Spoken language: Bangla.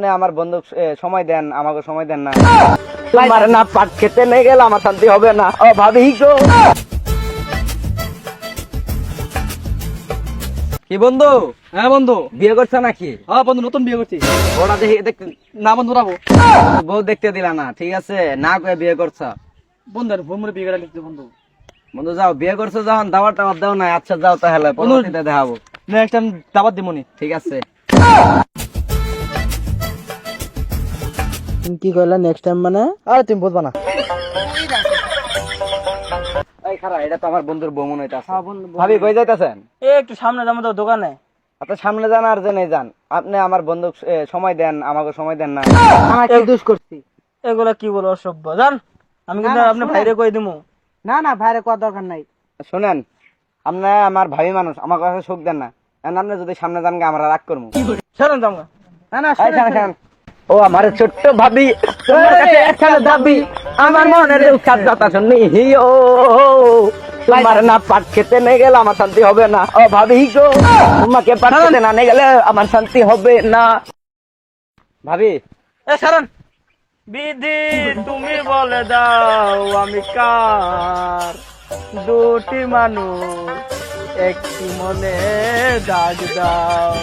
আপনি আমার বন্ধু সময় দেন, আমাকে সময় দেন না। তোমার না পাট খেতে নিয়ে গেলে আমার শান্তি হবে না। ও ভাবি গো। কি বন্ধু? হ্যাঁ বন্ধু। বিয়ে করছো নাকি? হ্যাঁ বন্ধু, নতুন বিয়ে করছি। ওরা দেখি দেখতে না বন্ধু, রাবো বউ দেখতে দিলা না, ঠিক আছে না কয়ে বিয়ে করছো। বন্ধু ফোন করে বিয়ে করে লিখতে বন্ধু। বন্ধু যাও, বিয়ে করছো যখন দাওয়াত টাওয়াত দাও না। আচ্ছা যাও তাহলে, পরবর্তীতে দেখাবো। নেক্সট টাইম দাবাত দিমনি। ঠিক আছে। তুমি কি কইলা নেক্সট টাইম মানে? আরে তুমি বুঝবা না। এই খারা, এটা তো আমার বন্ধুর বউ মনে হইতাছে। হ্যাঁ বন্ধু। ভাবি কই যাইতাছেন? একটু সামনে যাবো তো দোকানে। আপনি সামনে যান আর জেনে যান। আপনি আমার বন্ধু সময় দেন, আমাকে সময় দেন না। আমার কি দোষ করছি? এগুলা কি বলো, অসভ্য জান। আমি কিন্তু না, না, আপনি শোনেন। ভাইরে কই দিমু। না না ভাইরে কোয়া দরকার নাই। শুনেন, আপনি আমার ভাবি মানুষ, আমার কাছে সুখ দেন না। এখন আপনি যদি সামনে যান গে, আমরা রাগ করবো। শোনেন জামগা। না না এই শোনেন, খান, খান। শোনেন। ও আমার ছোট্ট ভাবি, তোমার কাছে একখানে দাবি, আমার মনের উৎসাহ কথা শুনি হিও। তোমার না পাট খেতে নিয়ে গেলে আমার শান্তি হবে না। ও ভাবি গো, তোমাকে পাট খেতে না নিয়ে গেলে আমার শান্তি হবে না। ভাবি এ সারন। বিধি তুমি বলে দাও আমি কার, দুটি মানুষ একটি মনে দাগ দাও।